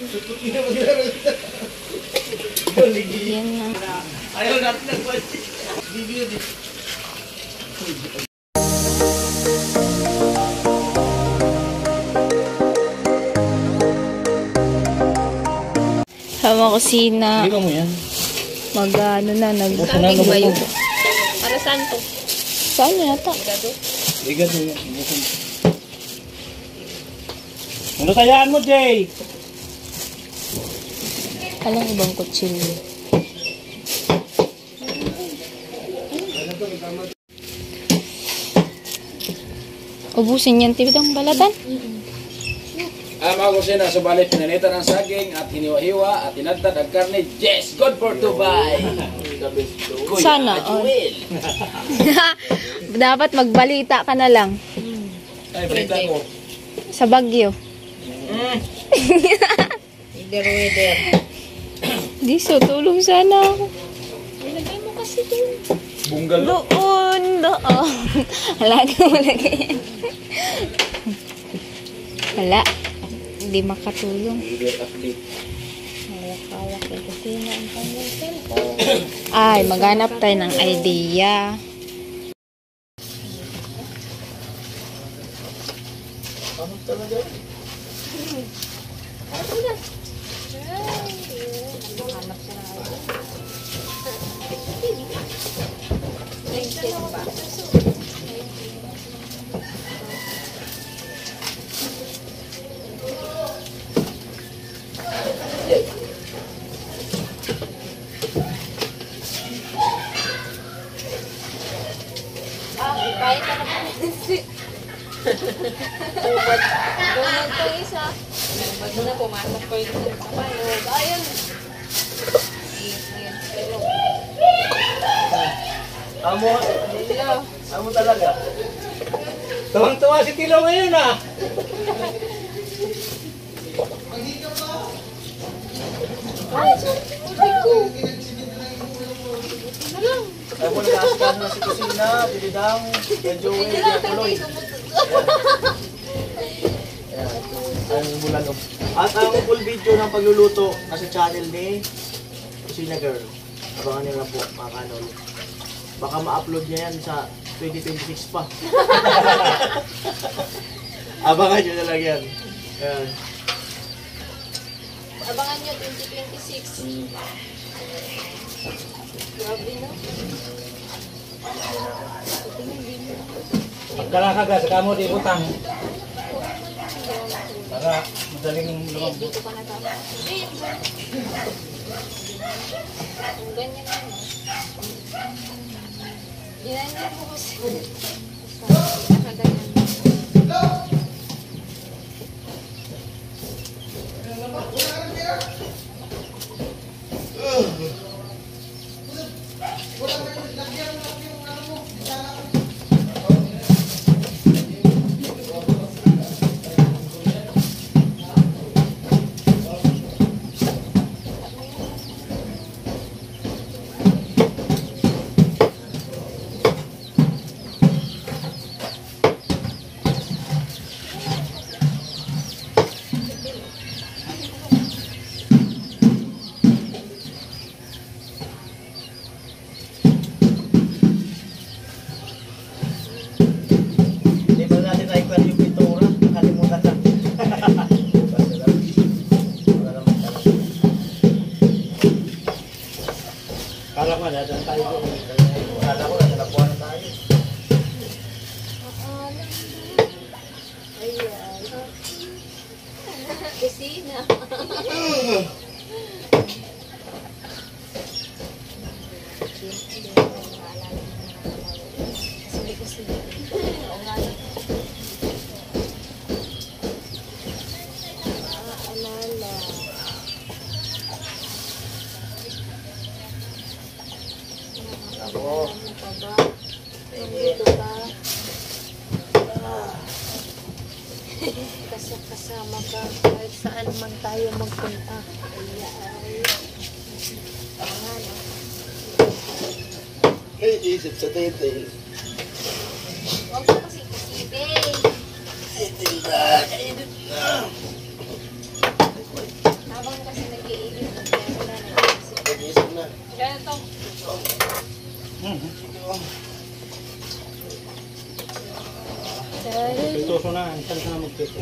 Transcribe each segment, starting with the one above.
Yan na. Ayaw natin nag-budget. Video din. Sama kusina. Hindi mo yan. Mag-ano na, Bukan ba yun? Para saan to? Saan yun ata? Ligad mo yan. Ano tayaan mo, Jay? Alang ibang kutsilyo. Ubusin yan, tibid ang balatan. Mga kusina, subalit pinanitan ang saging at hiniwa-hiwa at tinagtad ang karne. Yes! Good for to buy! Sana. Oh. Dapat magbalita ka na lang. Ay, balita ko. Sa Baguio. Weather. Diso, tulong sana ako. Ilagay mo kasi doon. Bunggal. Doon. Lagi mo lagay yan. Wala. Hindi makatulong. Hawak-hawak yung kusina ang kanyang cellphone. Ay, maghanap tayo ng idea. Ano talaga? Kahit na naman. Doon ito isa. Ba't na pumasok ko yung kapay. Ayun. Amo talaga. Tuwang-tuwa si Tilo ngayon ah. Ay, sorry ko. Ay mo nag-aaskan na si kusina, Dilidang, Joey, Diapuloy. Ang bulan o. At ang full video ng pagluluto nasa channel ni Kusina Girl. Abangan nila po mga kanol. Baka ma-upload niya yan sa 2026 pa. Abangan nyo na lang yan. Ayan. Abangan nyo 2026. Grabe na. Pagkalakaga sa kamo di utang. Para madaling lumabot. Dito pa na tama. Kung ganyan na. Ginanyan mo kasi. Nakaganyan. Kala ko na dyan tayo. Kala ko na nalapuan na tayo. Ayan. Kusina. Kasama ka kahit saan man tayo magpunta. May isip sa tete. Huwag ko kasi isipin. Kainit na. Magprituso na. Saan ka na magprito?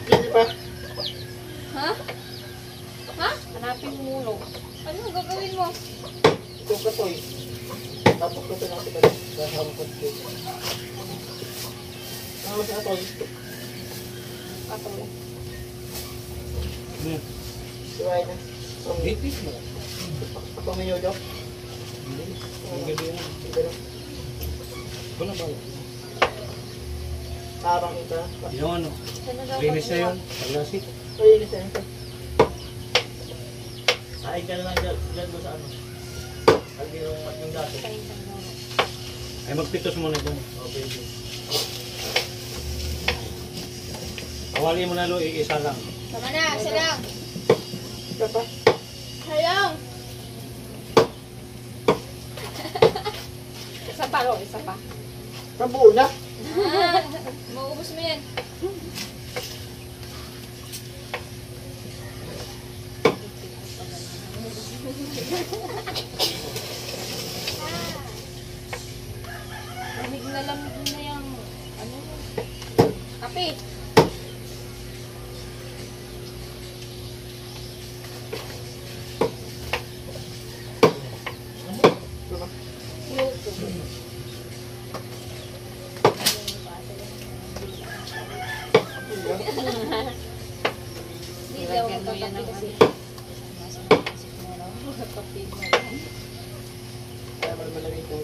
Hindi pa. Ha? Ha? Hanapin mo mulog. Ano ang gagawin mo? Itong katoy. Tapos ko natin ka sa hampot ko. Ano si Atoy? Patoy. Siway na. Bitis mo. Pamayo daw. Ang gabi yan. Wala ba? Tarang ito. Yung ano? Saan na daw Linis na pagkuha? yun. Paglasik. Uy, listen ito. Sahin ka na lang dyan doon sa ano. Hindi yung dati. Kain ka na. Ay magpitos muna ito. Okay. Awali mo na lo, isa lang. Tama na, isa lang. Ika pa. Hayang! Isa pa, Ro. Isa pa. Nabuo na. Ah, maubos mo yan. Lamig na yung ano kape. Hindi daw magkakape kasi. Kaya malamig ito.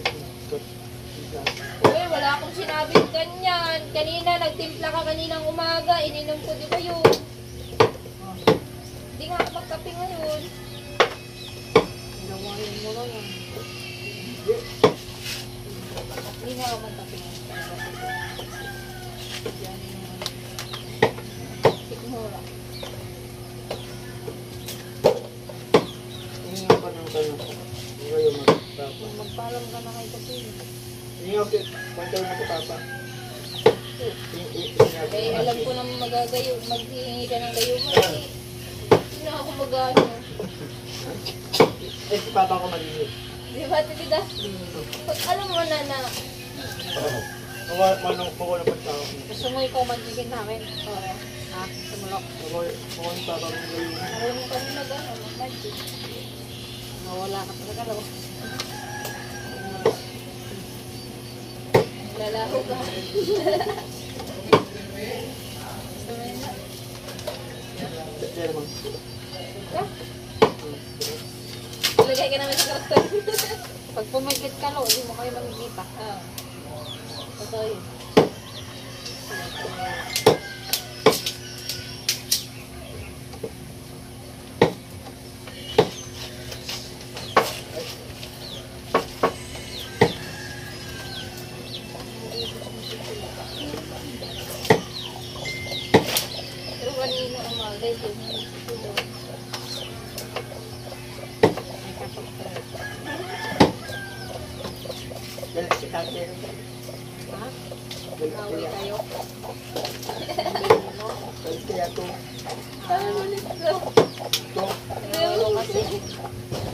Uy, wala akong sinabing ganyan. Kanina, nagtimpla ka kaninang umaga. Ininom ko, di ba yun? Hindi nga ako magkape ngayon. Ginawain mo lang yan. Hindi nga ako magkape ngayon. Sikmura. Hindi nga pa nang tanong. Hindi kayo magpapa. Magpalam ka na kay kape. Hindi nga ako pagkaw na ko papa. Eh, alam ko naman maghihingi ka ng gayo mo. Hindi na ako mag-ano. Eh, si papa ko malilit. Di ba, tibida? Pag alam mo na na Manong ko na pagkaw. gusto mo ikaw magiging namin. Oo. Ah, sumulok. Ako yung papa ko ngayon. Marunong kami mag-ano, mag-magic. Nawala ka talaga, no? Lalaho ka. Gusto mo yun na? Diyan naman. Ka? Ilagay ka namin sa karakter. Pag pumikit ka, lo, hindi mo kayo makikita. Ah. Totoo yun. Pero kanina ang mga yun. May kapag-kapag. Dahil si Kate. Ha? Dahil Awi siya. kayo. Dahil siya to. Tama ulit ko. To. Ayaw kasi.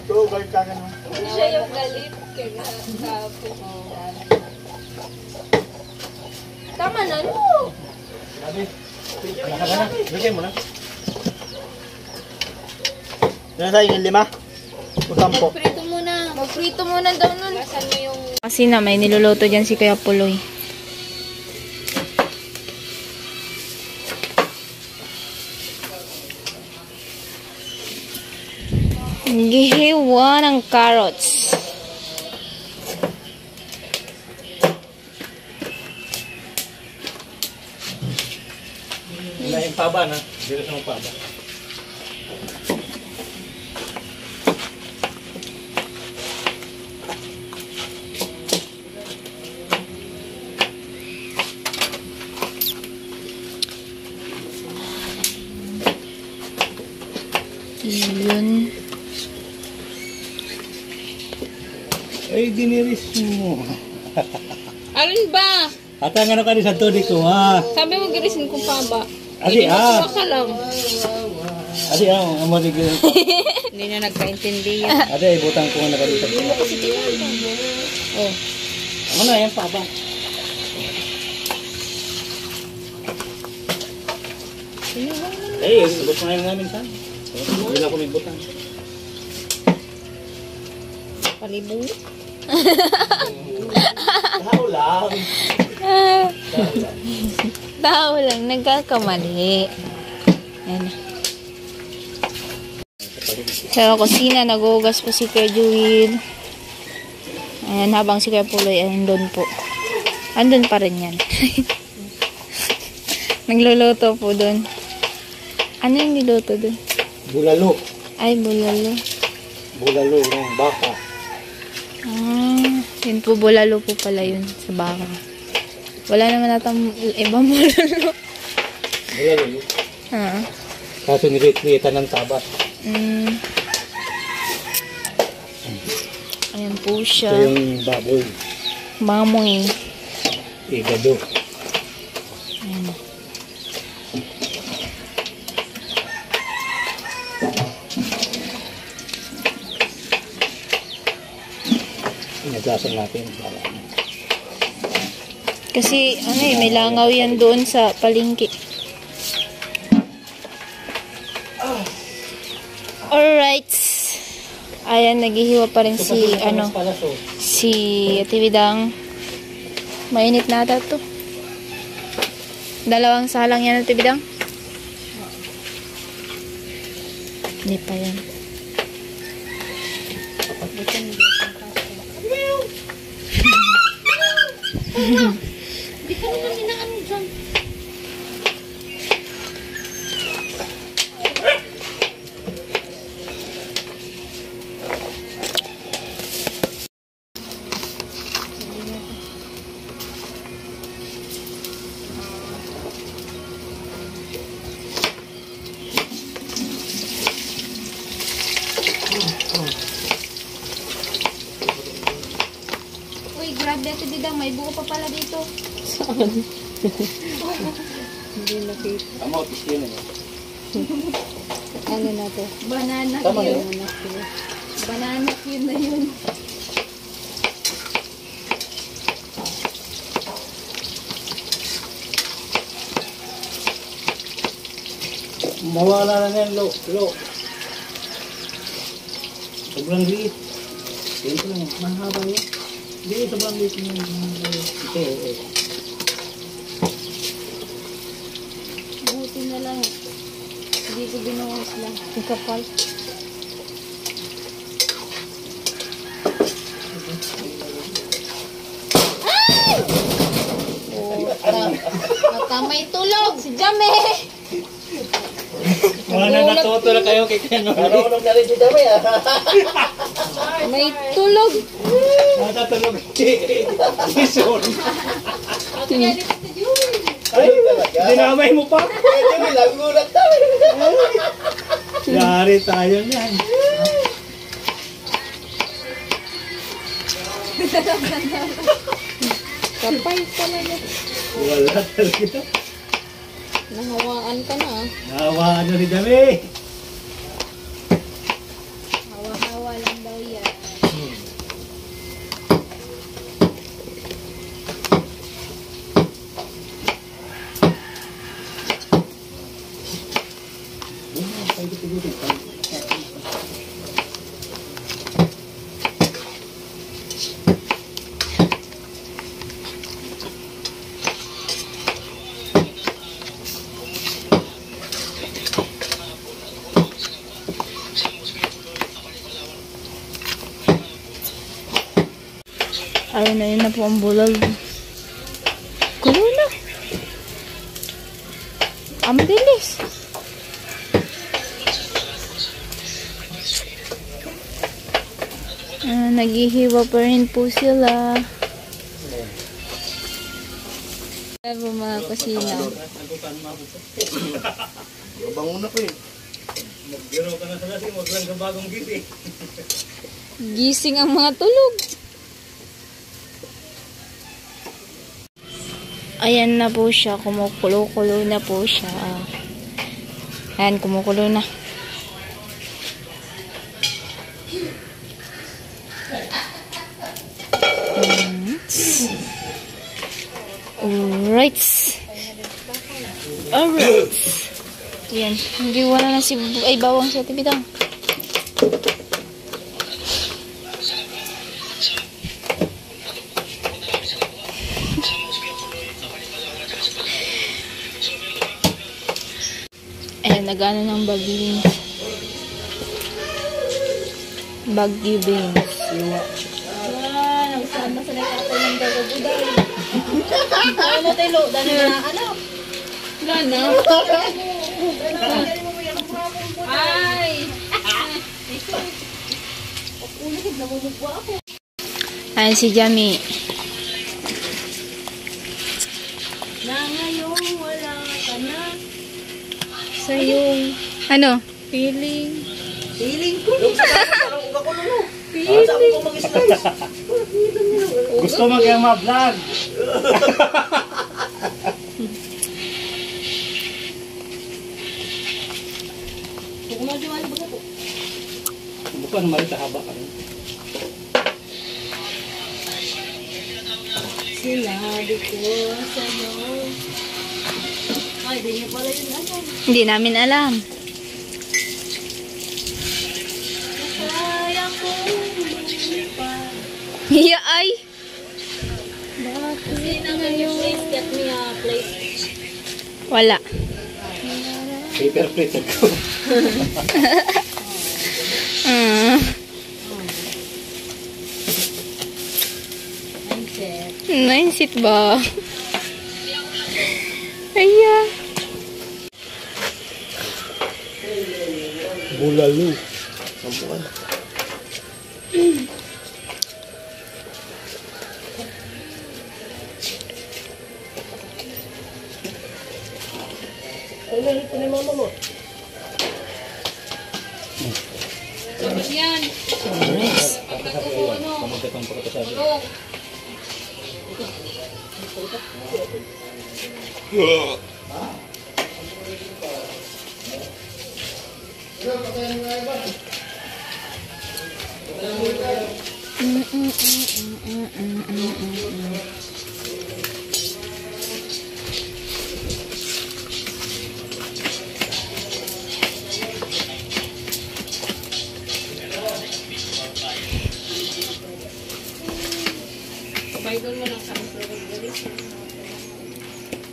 To, galit ka ka naman. Hindi siya yung galit. Kaya kapag. Tama na, no? Sabi. Wala ka na. Bigay mo na. Ano tayo yung 5? O 10? Prito mo Iprito mo na daw nun. Lasan mo yung... Kasi na may niluluto dyan si Kuya Puloy. Gihiwa ng carrots. Wala yung paba na. Dito sa mga paba. Yun. Ay, diniris mo. Alin ba? Ata nga na ka sa todi ko, ha? Sabi mo girisin kung pa ba? Adi, ah. Ka lang. Adi, ah. Ang matigil. Hindi na nagkaintindi yan. Adi, butang ko nga na ka dito. Oh. Ano na, yan paba. Eh, sabot mo na yung namin saan. Hindi na ako may butang. Palibong. Tao lang. Tao lang, nagkakamali. Ayan. Sa kusina, nagugas po si Kuya Jewel. Ayan, habang si Kuya Puloy, andun po. Andun pa rin yan. Nagluluto po dun. Ano yung niluto dun? Bulalo. Ay, bulalo. Bulalo ng baka. Ah, yun po, bulalo po pala yun sa baka. Wala naman natang ibang bulalo. Bulalo. Ah. Kaso nilit-litan ng tabas. Ayan po siya. Ito yung baboy. Mamoy. Igado. Ayan. Inagasan natin. Kasi, ano eh, may langaw yan doon sa palengke. Alright. Ayan, naghihiwa pa rin si, si Ate Bidang. Mainit na ata to. Dalawang salang yan, Ate Bidang. Hindi pa yan. Di ka naman inaano dyan. Uy, grabe ito Bidang. May buko pa pala dito. Hindi nakita. Tama, otis yun eh. Ano na to? Banana Tama yun. yun. Banana yun na yun. Mawala na yan, lo. Sobrang liit. Ganito lang, mahaba yun. Hindi, sobrang liit yun. Ito, Buti na lang. Hindi ko binuhos lang. Ang kapal. Natamay tulog si Jame. Wala na natuto na kayo kay Keno. Marunong na rin si Dami, ah. May tulog. Matatulog si Jason. Ay, talaga. Dinamay mo pa. Pwede mo lang, gulat tayo. Yari tayo niyan. Kapay talaga. Wala talaga. Nahawaan ka na ah. Nawa ano ni Dami. Hawa-hawa lang daw yan. Ayan, ayun na po ang bulal. Kulo na. Ang bilis. Naghihiwa pa rin po sila. Ayan po mga kusina. Bango na ko eh. Magbiro ka na sa lasing, wag lang ka bagong gising. Gising ang mga tulog. Ayan na po siya. Kumukulo-kulo na po siya. Ayan, kumukulo na. Alright. Alright. Ayan. Hindi wala na si bawang sa tibidang. Ayan, nagano ng baggy beans. Baggy beans. Nagsama sa nagkakaroon ng dalabuday. Ano tayo? Dali na ano? Gana? Ay! Ulit, namumugwa ako. Ayan si Jami. Na ngayon wala ka na. Sa yung ano? Feeling. Feeling ko. Parang uga ko no. Feeling. Saan ko mag-slice? Gusto mo kaya ma-vlog? Bukan malita haba ka rin. Sinabi ko sa'yo. Ay, di niyo pala yun ano. Hindi namin alam. Kaya ko lumipat. Hiya ay. Sino nga yung place? Get me a place. Wala. Paper plate ako. Mindset. Mindset ba? Aya. Bulalo. Sampuan. Ay, nalito ni mama mo. Yan. Pamagkatang pagkatasabi. Baydon mo ng kanto.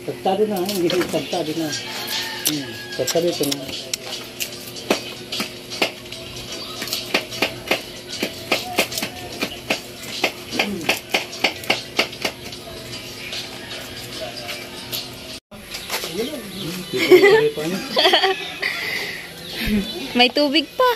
Tagtado na, hindi ko tagtado na. Tagtado ito na. May tubig pa.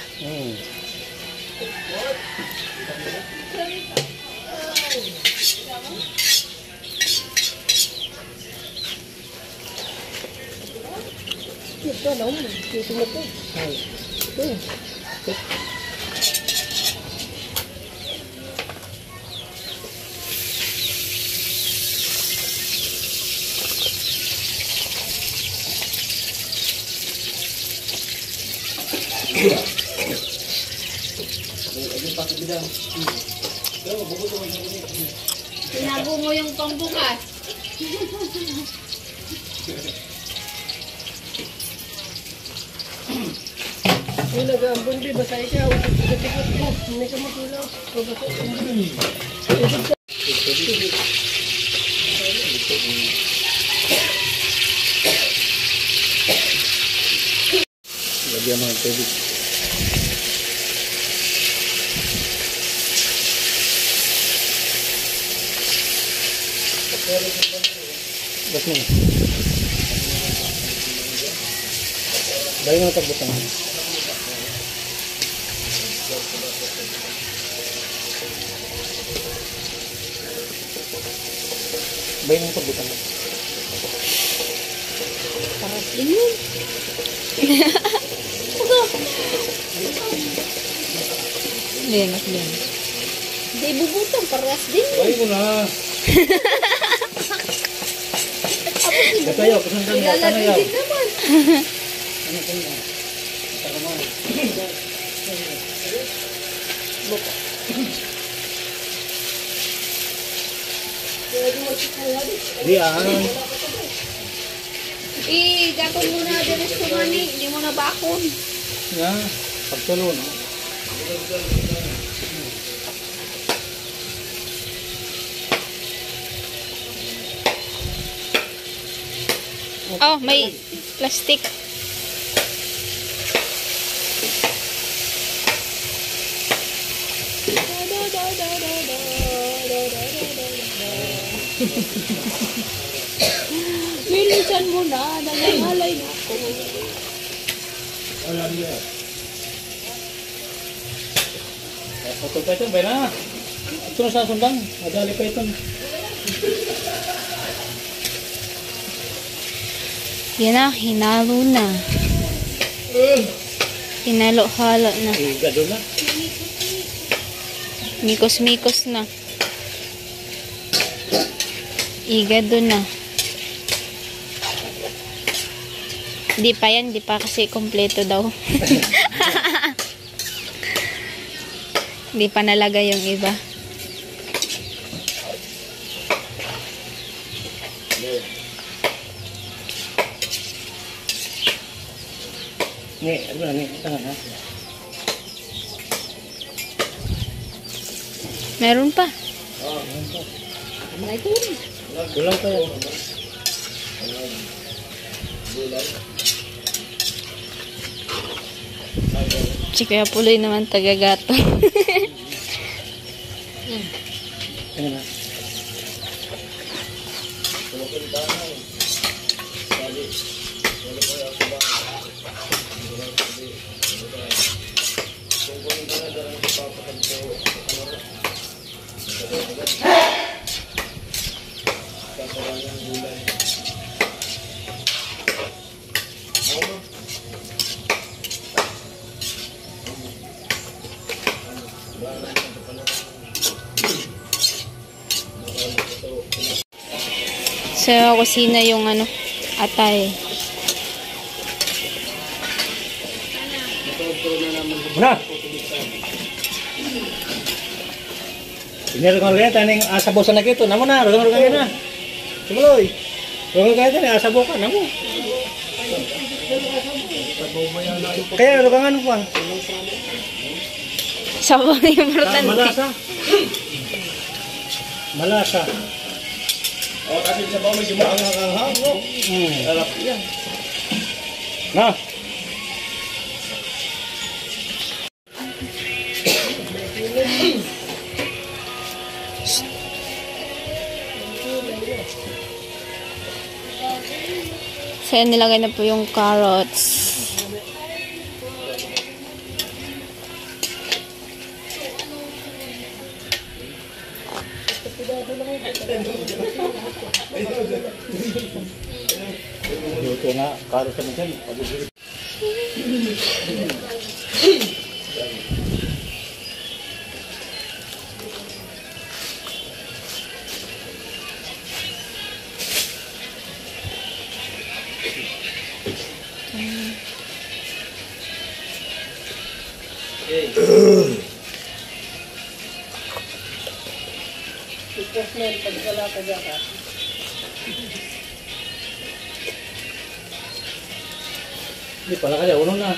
Tinago mo yung pambukas. Yung nag-aambon, di ba sa ikaw? Tikot mo, hindi ka matulaw. Lagyan mo ng tubig. Bas mo na. Dahil nga tagbutang. Dahil nga tagbutang. Paras din yun. Linis din. Hindi bubutang, paras din. Dahil mo na. Katayo, kusan ka niya. Ilalagay din naman. Ano ko niya? Taraman. Di ano? Gakon mo na din sa kumani. Hindi mo na bakon. Nga, pagtulo no? Oh, may plastic. Bilisan mo na. Nangangalay na ako. Wala niya. Ito pa ito, bay na. Ito na sa sundang. Madali pa ito. Yan na, hinalo na. Hinalo-halo na. Gado na. Mikos-mikos na. Igado na. Di pa yan, di pa kasi kompleto daw. Di pa nalagay yung iba. Ni, ano na ni? Tangan ha? Meron pa. May tuloy. Gulang pa yan. Si Kuya Puloy naman taga-gato. Ano na? Sa kusina yung ano, atay. Muna! Inirungan kaya tayo asabo sa nakito. Namo na, rungan kaya na. Sumuloy. Rungan kaya tayo asabo ka. Namo. Kaya rungan pa. Sabaw na yung importante. Malasa. Malasa. O, kasi sa bawang medyo maanghang-anghang, no? Sarap yan. Na. So, nilagay na po yung carrots. Luto na. Karo sa mga dyan. Hindi pala kaya. Uno na.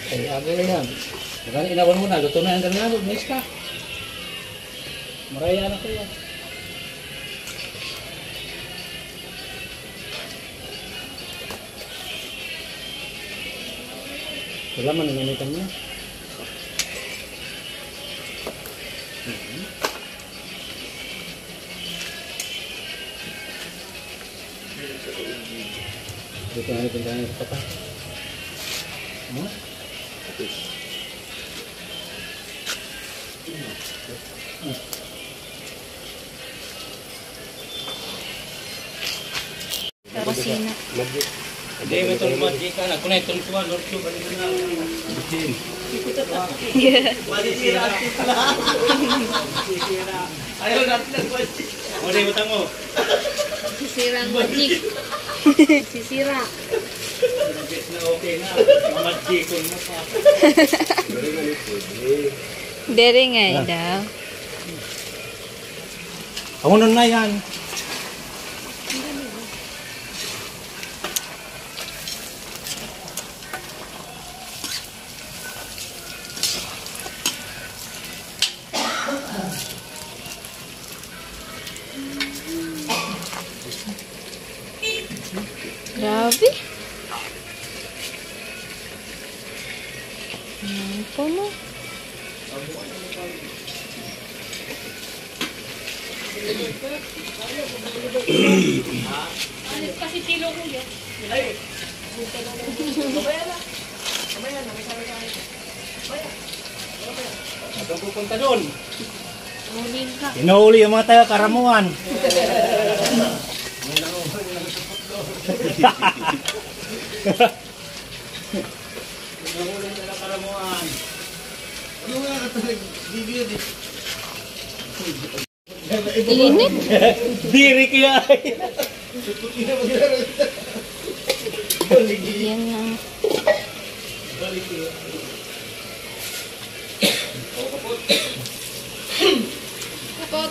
Ay, aga na yan. Magkano inawan mo na. Luto na yan ganyan. Nice ka. Maraya na kaya. Wala man, nanganitan mo na. Ito na ito na papa. Huh? Sa kusina. Hindi, may tulong magic ka. Ako na itong tuwa. Lord, so balik na. Masisira ang titla. Masisira. Ayaw natin ang magic. O, di, utang mo. Sisira ang magic. Sisira. Yes na okay na. Magic ko na pa. Dere nga daw. Ako nun na yan. Grabe. Ano po no? Alis kasi kilo ko yun. Ay! Mamaya na. Mamaya na. May sabi sa akin. Mamaya. Saan pupunta doon? Huling ka. Inuuli yung mga taga-Karamuan. Inuuli yung taga-Karamuan. Ano nga ka talaga? Video din. Init. Diri kaya ay. Yan lang. Kapot.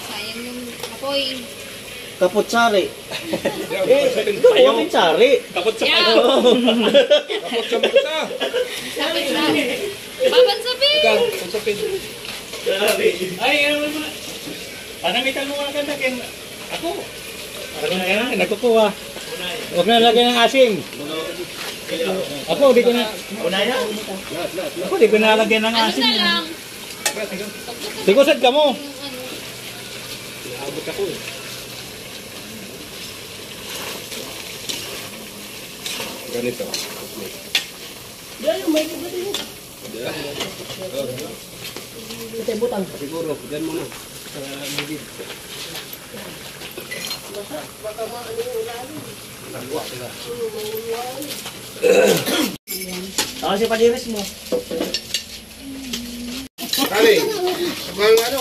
Sayang yung apoy. Kaputsari. Ito po ang tsari. Takot sa Yeah. kayo. Sabi sa Babansabi! Ay, ano mo na. Panamitan mo nga ganda kin. Ako. Ako na yan, nagkukuha. Huwag na lagay ng asim. Ako, di ko na. Unaya? Ako, di ko na lagay ng Ano asim. na lang? Sigusad ka mo. Ano? Abot ako eh. Ganito. Siguro, dyan mo na. Ako si Padiris mo. Kali, mga ano